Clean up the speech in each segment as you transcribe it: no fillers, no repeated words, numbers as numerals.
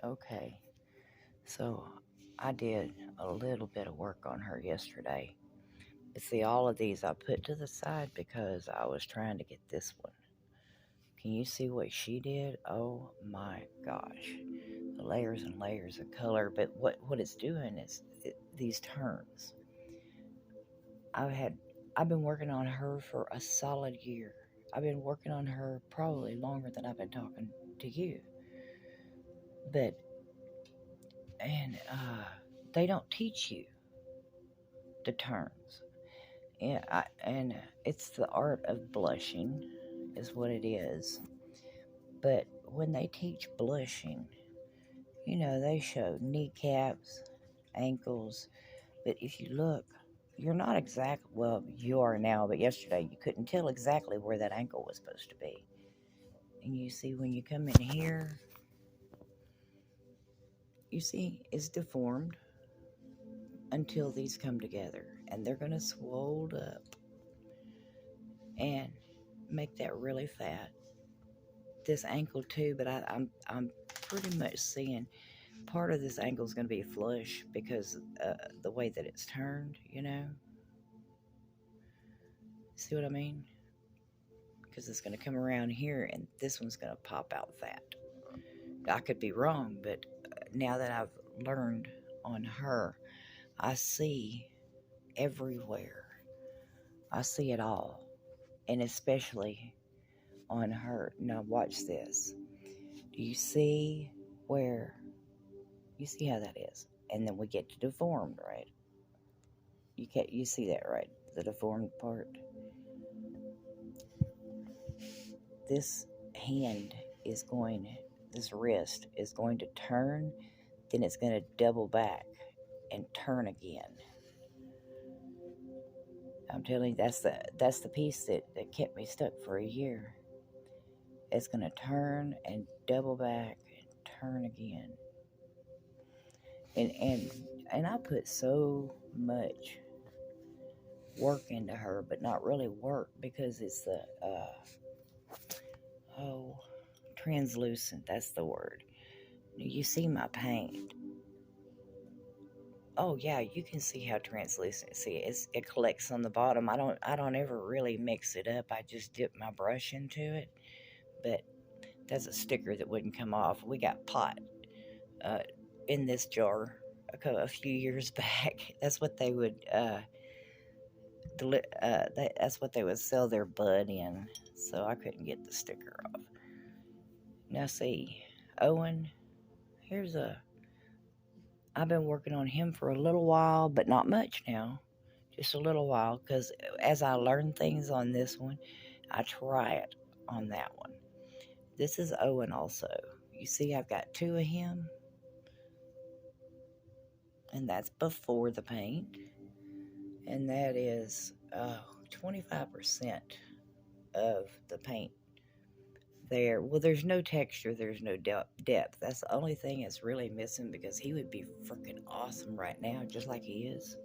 Okay, so I did a little bit of work on her yesterday. You see, all of these I put to the side because I was trying to get this one. Can you see what she did? Oh my gosh. The layers and layers of color. But what it's doing is these turns. I've had I've been working on her for a solid year. I've been working on her probably longer than I've been talking to you. But and they don't teach you the turns. And it's the art of blushing, is what it is. But when they teach blushing, they show kneecaps, ankles. But if you look, you're not exact. Well, you are now, but yesterday you couldn't tell exactly where that ankle was supposed to be. And you see, when you come in here, you see it's deformed until these come together, and they're gonna swolled up and make that really fat. This ankle too, but I'm pretty much seeing part of this ankle is going to be flush because the way that it's turned. See what I mean? Because it's going to come around here, and this one's going to pop out fat. I could be wrong, but now that I've learned on her, I see everywhere. I see it all, and especially on her. Now watch this. Do you see where? You see how that is, and then we get to deformed, right? You see that, right? The deformed part. This hand is going. This wrist is going to turn, then it's going to double back and turn again. I'm telling you, that's the piece that kept me stuck for a year. It's going to turn and double back and turn again. And I put so much work into her, but not really work because it's the oh, translucent. That's the word. You see my paint. Oh yeah, you can see how translucent. See, it collects on the bottom. I don't ever really mix it up. I just dip my brush into it. But that's a sticker that wouldn't come off. We got pot uh, in this jar a few years back. That's what they would that's what they would sell their bud in. So I couldn't get the sticker off. Now see, Owen, here's a. I've been working on him for a little while, but not much now. Just a little while, because as I learn things on this one, I try it on that one. This is Owen also. You see, I've got two of him, and that's before the paint, and that is 25% of the paint there. Well, there's no texture, there's no depth. That's the only thing that's really missing because he would be freaking awesome right now, just like he is.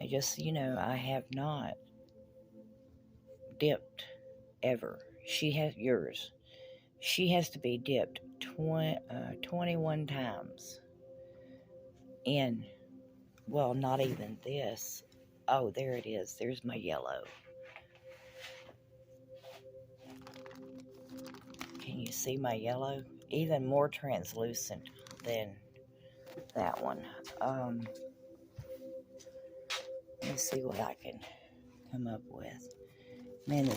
I just, I have not dipped ever. She has yours. She has to be dipped 21 times in, well, not even this. Oh, there it is. There's my yellow. Can you see my yellow? Even more translucent than that one. Let me see what I can come up with. Man,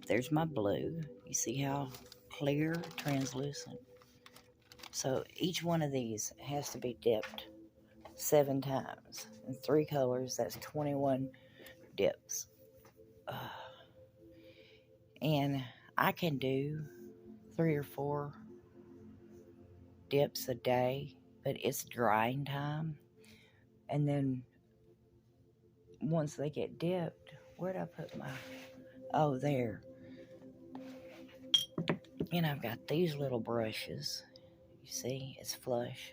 there's my blue. You see how clear, translucent? So each one of these has to be dipped 7 times. In 3 colors, that's 21 dips. And I can do 3 or 4 dips a day, but it's drying time. And then once they get dipped, where'd I put my. Oh, there. And I've got these little brushes. You see, it's flush.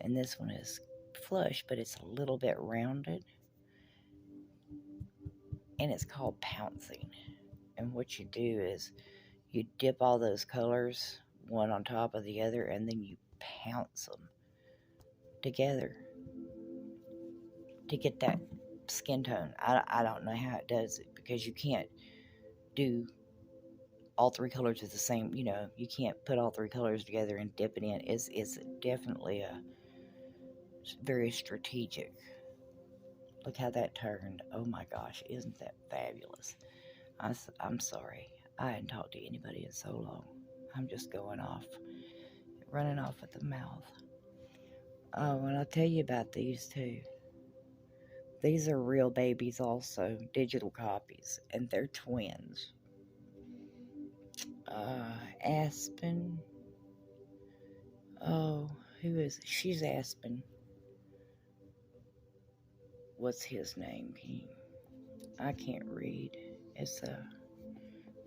And this one is flush, but it's a little bit rounded. And it's called pouncing. And what you do is you dip all those colors one on top of the other, and then you pounce them together to get that skin tone. I don't know how it does it, because you can't do all three colors of the same, you can't put all three colors together and dip it in. It's definitely a very strategic. Look how that turned. Oh my gosh, isn't that fabulous? I'm sorry. I hadn't talked to anybody in so long. I'm just going off, running off at the mouth. Oh, and I'll tell you about these too. These are real babies also, digital copies, and they're twins. Aspen. Oh, who is it? She's Aspen. What's his name? I can't read. It's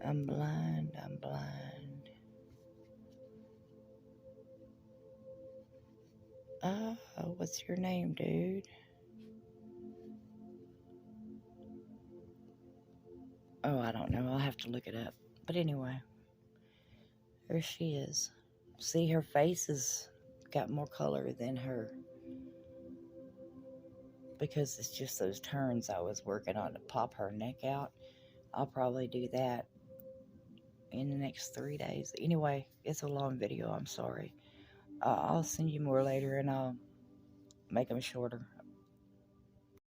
I'm blind. I'm blind. What's your name, dude? Oh, I don't know. I'll have to look it up. But anyway, there she is. See, her face has got more color than her, because it's just those turns I was working on to pop her neck out. I'll probably do that in the next 3 days. Anyway, it's a long video. I'm sorry. I'll send you more later, and I'll make them shorter.